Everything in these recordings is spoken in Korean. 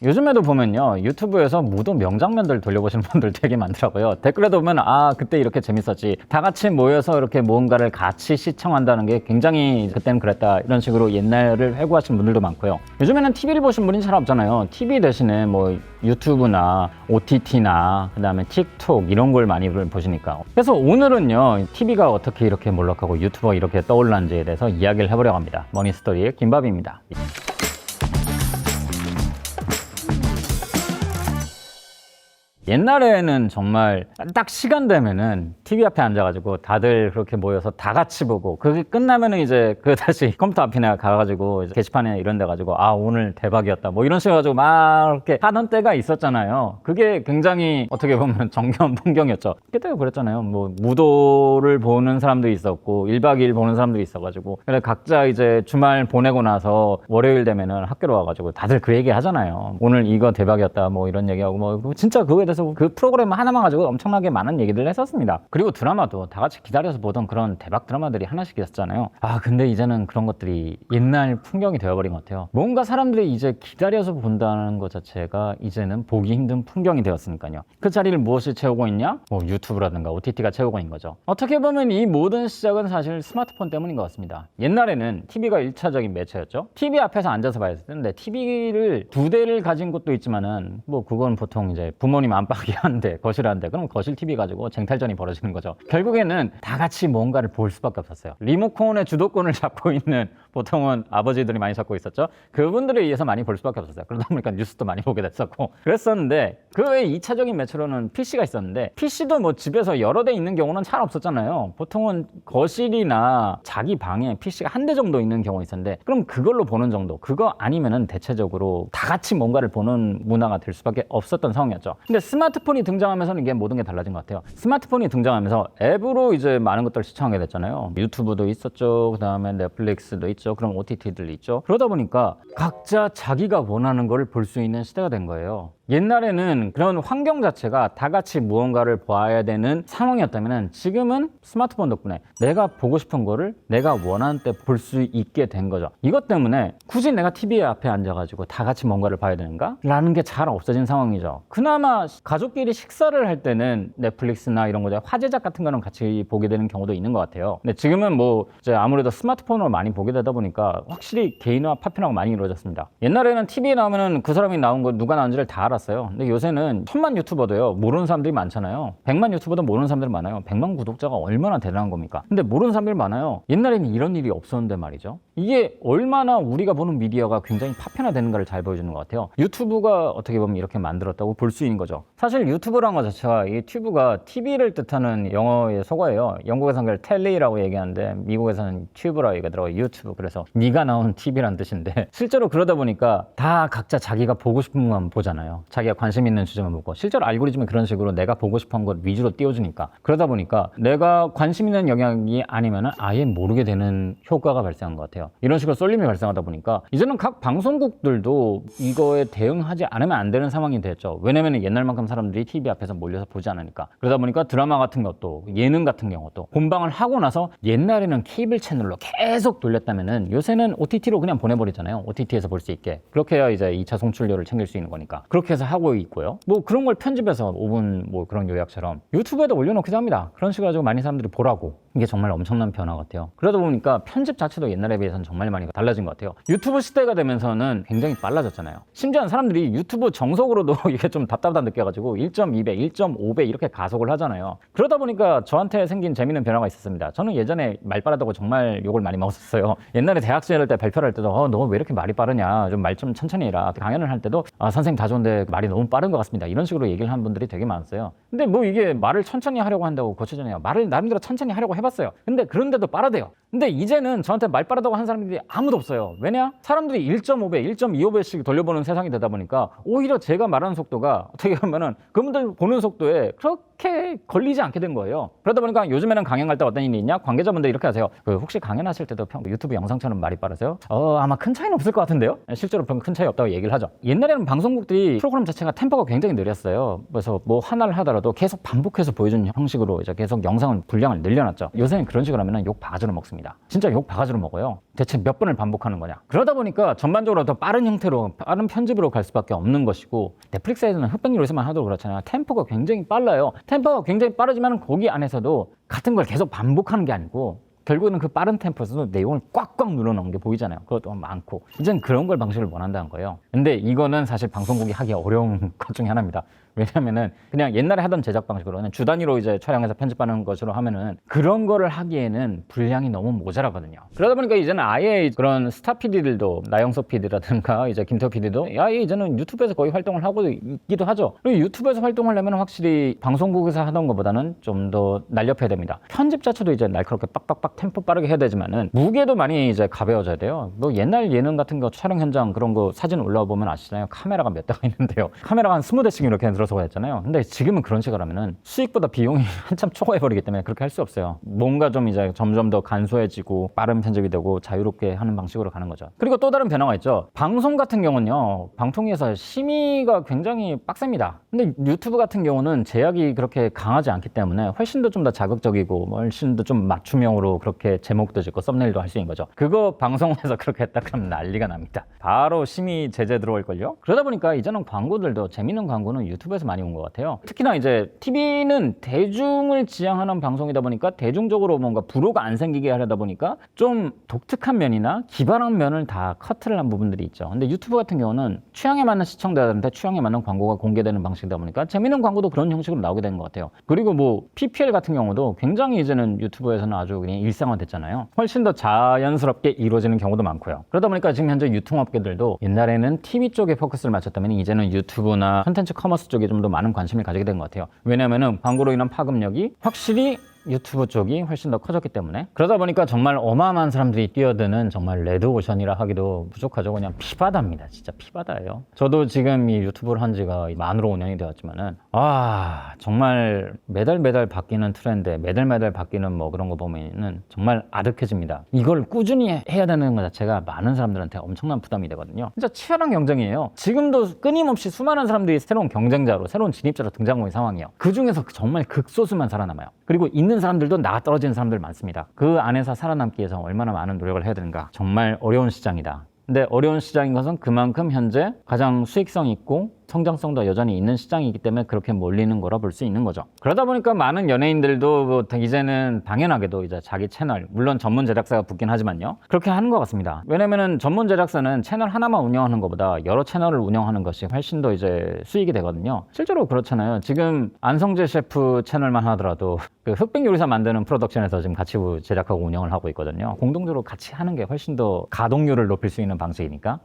요즘에도 보면요, 유튜브에서 무도 명장면들 돌려보시는 분들 되게 많더라고요. 댓글에도 보면 아 그때 이렇게 재밌었지, 다 같이 모여서 이렇게 무언가를 같이 시청한다는 게 굉장히 그때는 그랬다, 이런 식으로 옛날을 회고하시는 분들도 많고요. 요즘에는 TV를 보신 분이 잘 없잖아요. TV 대신에 뭐 유튜브나 OTT나 그 다음에 틱톡 이런 걸 많이 보시니까. 그래서 오늘은요, TV가 어떻게 이렇게 몰락하고 유튜버가 이렇게 떠올랐는지에 대해서 이야기를 해보려고 합니다. 머니스토리의 김밥입니다. 옛날에는 정말 딱 시간 되면은 TV 앞에 앉아가지고 다들 그렇게 모여서 다 같이 보고, 그게 끝나면은 이제 그 다시 컴퓨터 앞이나 가가지고 이제 게시판에 이런 데 가지고 아 오늘 대박이었다 뭐 이런 식으로 가지고 막 이렇게 하던 때가 있었잖아요. 그게 굉장히 어떻게 보면 정겨운 풍경이었죠. 그때가 그랬잖아요. 뭐 무도를 보는 사람도 있었고 1박 2일 보는 사람도 있어가지고, 그래 각자 이제 주말 보내고 나서 월요일 되면은 학교로 와가지고 다들 그 얘기 하잖아요. 오늘 이거 대박이었다 뭐 이런 얘기하고, 뭐 진짜 그거에 대해서 그 프로그램 하나만 가지고 엄청나게 많은 얘기를 했었습니다. 그리고 드라마도 다 같이 기다려서 보던 그런 대박 드라마들이 하나씩 있었잖아요. 아 근데 이제는 그런 것들이 옛날 풍경이 되어버린 것 같아요. 뭔가 사람들이 이제 기다려서 본다는 것 자체가 이제는 보기 힘든 풍경이 되었으니까요. 그 자리를 무엇이 채우고 있냐? 뭐 유튜브라든가 OTT가 채우고 있는 거죠. 어떻게 보면 이 모든 시작은 사실 스마트폰 때문인 것 같습니다. 옛날에는 TV가 1차적인 매체였죠. TV 앞에서 앉아서 봐야 했는데 TV를 두 대를 가진 곳도 있지만은 뭐 그건 보통 이제 부모님 안방이 한 대, 거실 한 대, 그럼 거실 TV 가지고 쟁탈전이 벌어지는 거죠. 결국에는 다 같이 뭔가를 볼 수밖에 없었어요. 리모컨의 주도권을 잡고 있는, 보통은 아버지들이 많이 잡고 있었죠. 그분들에 의해서 많이 볼 수밖에 없었어요. 그러다 보니까 뉴스도 많이 보게 됐었고 그랬었는데, 그 외에 2차적인 매체로는 PC가 있었는데, PC도 뭐 집에서 여러 대 있는 경우는 잘 없었잖아요. 보통은 거실이나 자기 방에 PC가 한 대 정도 있는 경우가 있었는데, 그럼 그걸로 보는 정도, 그거 아니면은 대체적으로 다 같이 뭔가를 보는 문화가 될 수밖에 없었던 상황이었죠. 근데 스마트폰이 등장하면서는 이게 모든 게 달라진 것 같아요. 스마트폰이 등장하면서 앱으로 이제 많은 것들을 시청하게 됐잖아요. 유튜브도 있었죠. 그 다음에 넷플릭스도 있죠. 그럼 OTT들 있죠. 그러다 보니까 각자 자기가 원하는 걸 볼 수 있는 시대가 된 거예요. 옛날에는 그런 환경 자체가 다 같이 무언가를 봐야 되는 상황이었다면, 지금은 스마트폰 덕분에 내가 보고 싶은 거를 내가 원하는 때 볼 수 있게 된 거죠. 이것 때문에 굳이 내가 TV 앞에 앉아가지고 다 같이 뭔가를 봐야 되는가? 라는 게 잘 없어진 상황이죠. 그나마 가족끼리 식사를 할 때는 넷플릭스나 이런 거, 화제작 같은 거는 같이 보게 되는 경우도 있는 것 같아요. 근데 지금은 뭐 이제 아무래도 스마트폰으로 많이 보게 되다 보니까 확실히 개인화 파편화가 많이 이루어졌습니다. 옛날에는 TV에 나오면은 그 사람이 나온 거 누가 나온지를 다 알았어요. 근데 요새는 1000만 유튜버도요 모르는 사람들이 많잖아요. 100만 유튜버도 모르는 사람들이 많아요. 100만 구독자가 얼마나 대단한 겁니까? 근데 모르는 사람들이 많아요. 옛날에는 이런 일이 없었는데 말이죠. 이게 얼마나 우리가 보는 미디어가 굉장히 파편화되는가를 잘 보여주는 것 같아요. 유튜브가 어떻게 보면 이렇게 만들었다고 볼 수 있는 거죠. 사실 유튜브란 것 자체가, 이 튜브가 TV를 뜻하는 영어의 속어예요. 영국에서는 그걸 텔리라고 얘기하는데 미국에서는 튜브라고 얘기하더라고요. 유튜브. 그래서 네가 나온 TV란 뜻인데, 실제로 그러다 보니까 다 각자 자기가 보고 싶은 것만 보잖아요. 자기가 관심 있는 주제만 보고, 실제로 알고리즘이 그런 식으로 내가 보고 싶은 것 위주로 띄워주니까, 그러다 보니까 내가 관심 있는 영역이 아니면은 아예 모르게 되는 효과가 발생한 것 같아요. 이런 식으로 쏠림이 발생하다 보니까 이제는 각 방송국들도 이거에 대응하지 않으면 안 되는 상황이 됐죠. 왜냐면 옛날만큼 사람들이 TV 앞에서 몰려서 보지 않으니까. 그러다 보니까 드라마 같은 것도, 예능 같은 경우도 본방을 하고 나서, 옛날에는 케이블 채널로 계속 돌렸다면은 요새는 OTT로 그냥 보내버리잖아요. OTT에서 볼 수 있게. 그렇게 해야 이제 2차 송출료를 챙길 수 있는 거니까. 그렇게 해서 하고 있고요. 뭐 그런 걸 편집해서 5분 뭐 그런 요약처럼 유튜브에도 올려놓기도 합니다. 그런 식으로 가지고 많이 사람들이 보라고. 이게 정말 엄청난 변화 같아요. 그러다 보니까 편집 자체도 옛날에 비해서는 정말 많이 달라진 것 같아요. 유튜브 시대가 되면서는 굉장히 빨라졌잖아요. 심지어 사람들이 유튜브 정석으로도 이게 좀 답답하다 느껴가지고 1.2배, 1.5배 이렇게 가속을 하잖아요. 그러다 보니까 저한테 생긴 재밌는 변화가 있었습니다. 저는 예전에 말 빠르다고 정말 욕을 많이 먹었어요. 옛날에 대학생 할 때 발표를 할 때도 너 왜 이렇게 말이 빠르냐, 좀 말 좀 천천히 해라. 강연을 할 때도 선생님 다 좋은데 말이 너무 빠른 것 같습니다, 이런 식으로 얘기를 하는 분들이 되게 많았어요. 근데 뭐 이게 말을 천천히 하려고 한다고 고쳐지냐, 말을 나름대로 천천히 하려고 해봤어요. 근데 그런데도 빠르대요. 근데 이제는 저한테 말 빠르다고 하는 사람들이 아무도 없어요. 왜냐? 사람들이 1.5배, 1.25배씩 돌려보는 세상이 되다 보니까 오히려 제가 말하는 속도가 어떻게 보면은 그분들 보는 속도에 그렇게 그렇게 걸리지 않게 된 거예요. 그러다 보니까 요즘에는 강연할 때 어떤 일이 있냐? 관계자분들 이렇게 하세요. 혹시 강연하실 때도 유튜브 영상처럼 말이 빠르세요? 아마 큰 차이는 없을 것 같은데요? 실제로 그런 큰 차이 없다고 얘기를 하죠. 옛날에는 방송국들이 프로그램 자체가 템포가 굉장히 느렸어요. 그래서 뭐 하나를 하더라도 계속 반복해서 보여주는 형식으로 이제 계속 영상을 분량을 늘려놨죠. 요새는 그런 식으로 하면 욕 바가지로 먹습니다. 진짜 욕 바가지로 먹어요. 대체 몇 번을 반복하는 거냐? 그러다 보니까 전반적으로 더 빠른 형태로 빠른 편집으로 갈 수밖에 없는 것이고, 넷플릭스에서는 흑백 요리사만 하도 그렇잖아요. 템포가 굉장히 빨라요. 템포가 굉장히 빠르지만 거기 안에서도 같은 걸 계속 반복하는 게 아니고 결국에는 그 빠른 템포에서도 내용을 꽉꽉 눌러놓은 게 보이잖아요. 그것도 많고. 이젠 그런 걸 방식을 원한다는 거예요. 근데 이거는 사실 방송국이 하기 어려운 것 중에 하나입니다. 왜냐면은 그냥 옛날에 하던 제작 방식으로는 주 단위로 이제 촬영해서 편집하는 것으로 하면은 그런 거를 하기에는 분량이 너무 모자라거든요. 그러다 보니까 이제는 아예 그런 스타 PD들도, 나영석 PD라든가 이제 김태호 PD도 아예 이제는 유튜브에서 거의 활동을 하고 있기도 하죠. 그리고 유튜브에서 활동하려면 확실히 방송국에서 하던 것보다는 좀 더 날렵해야 됩니다. 편집 자체도 이제 날카롭게 빡빡빡 템포 빠르게 해야 되지만은 무게도 많이 이제 가벼워져야 돼요. 뭐 옛날 예능 같은 거 촬영 현장 그런 거 사진 올라와 보면 아시잖아요. 카메라가 몇 대가 있는데요. 카메라가 한 20대씩 이렇게 들어서 했잖아요. 근데 지금은 그런 식으로 하면은 수익보다 비용이 한참 초과해버리기 때문에 그렇게 할 수 없어요. 뭔가 좀 이제 점점 더 간소해지고 빠른 편집이 되고 자유롭게 하는 방식으로 가는 거죠. 그리고 또 다른 변화가 있죠. 방송 같은 경우는요, 방통위에서 심의가 굉장히 빡셉니다. 근데 유튜브 같은 경우는 제약이 그렇게 강하지 않기 때문에 훨씬 더 좀 더 자극적이고 훨씬 더 좀 맞춤형으로 그렇게 제목도 짓고 썸네일도 할 수 있는 거죠. 그거 방송에서 그렇게 했다 그러면 난리가 납니다. 바로 심의 제재 들어올걸요? 그러다 보니까 이제는 광고들도 재밌는 광고는 유튜브에서 많이 온 것 같아요. 특히나 이제 TV는 대중을 지향하는 방송이다 보니까 대중적으로 뭔가 불호가 안 생기게 하려다 보니까 좀 독특한 면이나 기발한 면을 다 커트를 한 부분들이 있죠. 근데 유튜브 같은 경우는 취향에 맞는 시청자들한테 취향에 맞는 광고가 공개되는 방식이다 보니까 재밌는 광고도 그런 형식으로 나오게 되는 것 같아요. 그리고 뭐 PPL 같은 경우도 굉장히 이제는 유튜브에서는 아주 그냥 일상화됐잖아요. 훨씬 더 자연스럽게 이루어지는 경우도 많고요. 그러다 보니까 지금 현재 유통업계들도 옛날에는 TV 쪽에 포커스를 맞췄다면 이제는 유튜브나 콘텐츠 커머스 쪽에 좀 더 많은 관심을 가지게 된 것 같아요. 왜냐면은 광고로 인한 파급력이 확실히 유튜브 쪽이 훨씬 더 커졌기 때문에. 그러다 보니까 정말 어마어마한 사람들이 뛰어드는 정말 레드오션이라 하기도 부족하죠. 그냥 피바다입니다. 진짜 피바다예요. 저도 지금 이 유튜브를 한 지가 만으로 5년이 되었지만은 정말 매달 바뀌는 트렌드, 매달 바뀌는 뭐 그런 거 보면은 정말 아득해집니다. 이걸 꾸준히 해야 되는 것 자체가 많은 사람들한테 엄청난 부담이 되거든요. 진짜 치열한 경쟁이에요. 지금도 끊임없이 수많은 사람들이 새로운 경쟁자로, 새로운 진입자로 등장하고 있는 상황이에요. 그 중에서 정말 극소수만 살아남아요. 그리고 있는 사람들도 나가 떨어지는 사람들 많습니다. 그 안에서 살아남기 위해서 얼마나 많은 노력을 해야 되는가. 정말 어려운 시장이다. 근데 어려운 시장인 것은 그만큼 현재 가장 수익성 있고 성장성도 여전히 있는 시장이기 때문에 그렇게 몰리는 거라 볼 수 있는 거죠. 그러다 보니까 많은 연예인들도 뭐 이제는 당연하게도 이제 자기 채널, 물론 전문 제작사가 붙긴 하지만요, 그렇게 하는 것 같습니다. 왜냐면은 전문 제작사는 채널 하나만 운영하는 것보다 여러 채널을 운영하는 것이 훨씬 더 이제 수익이 되거든요. 실제로 그렇잖아요. 지금 안성재 셰프 채널만 하더라도 그 흑백 요리사 만드는 프로덕션에서 지금 같이 제작하고 운영을 하고 있거든요. 공동적으로 같이 하는 게 훨씬 더 가동률을 높일 수 있는 방식이니까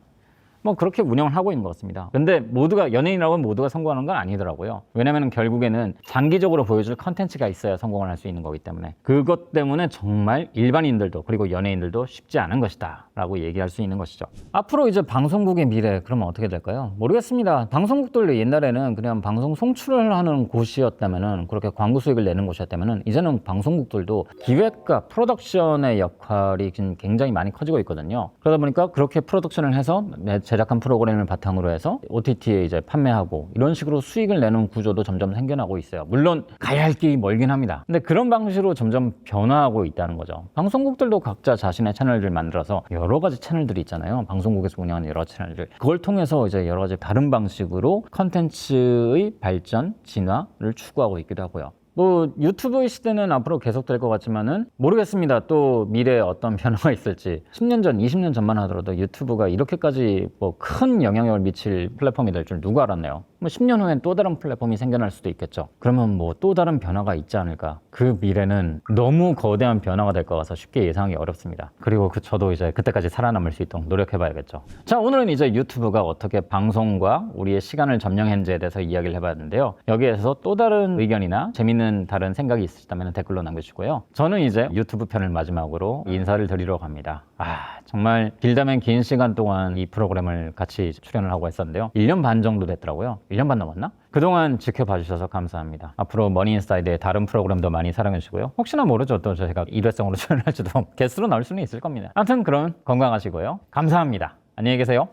뭐 그렇게 운영을 하고 있는 것 같습니다. 근데 모두가 연예인이라고 모두가 성공하는 건 아니더라고요. 왜냐면 결국에는 장기적으로 보여줄 컨텐츠가 있어야 성공을 할 수 있는 거기 때문에 그것 때문에 정말 일반인들도 그리고 연예인들도 쉽지 않은 것이다 라고 얘기할 수 있는 것이죠. 앞으로 이제 방송국의 미래 그러면 어떻게 될까요? 모르겠습니다. 방송국들도 옛날에는 그냥 방송 송출을 하는 곳이었다면은 그렇게 광고 수익을 내는 곳이었다면은 이제는 방송국들도 기획과 프로덕션의 역할이 지금 굉장히 많이 커지고 있거든요. 그러다 보니까 그렇게 프로덕션을 해서 제작한 프로그램을 바탕으로 해서 OTT에 이제 판매하고 이런 식으로 수익을 내는 구조도 점점 생겨나고 있어요. 물론 가야 할 길이 멀긴 합니다. 근데 그런 방식으로 점점 변화하고 있다는 거죠. 방송국들도 각자 자신의 채널들 만들어서 여러 가지 채널들이 있잖아요. 방송국에서 운영하는 여러 채널들. 그걸 통해서 이제 여러 가지 다른 방식으로 컨텐츠의 발전, 진화를 추구하고 있기도 하고요. 뭐 유튜브 시대는 앞으로 계속될 것 같지만은 모르겠습니다. 또 미래에 어떤 변화가 있을지. 10년 전, 20년 전만 하더라도 유튜브가 이렇게까지 뭐 큰 영향력을 미칠 플랫폼이 될 줄 누가 알았나요? 뭐 10년 후엔 또 다른 플랫폼이 생겨날 수도 있겠죠. 그러면 뭐 또 다른 변화가 있지 않을까? 그 미래는 너무 거대한 변화가 될 것 같아서 쉽게 예상하기 어렵습니다. 그리고 저도 이제 그때까지 살아남을 수 있도록 노력해봐야겠죠. 자, 오늘은 이제 유튜브가 어떻게 방송과 우리의 시간을 점령했는지에 대해서 이야기를 해봤는데요. 여기에서 또 다른 의견이나 재밌는 있는 다른 생각이 있으시다면 댓글로 남겨주시고요. 저는 이제 유튜브 편을 마지막으로 인사를 드리러 갑니다. 정말 길다면 긴 시간 동안 이 프로그램을 같이 출연을 하고 했었는데요. 1년 반 정도 됐더라고요. 1년 반 넘었나? 그동안 지켜봐 주셔서 감사합니다. 앞으로 머니인사이드의 다른 프로그램도 많이 사랑해 주시고요. 혹시나 모르죠. 또 제가 일회성으로 출연할지도 게스트로 나올 수는 있을 겁니다. 아무튼 그럼 건강하시고요. 감사합니다. 안녕히 계세요.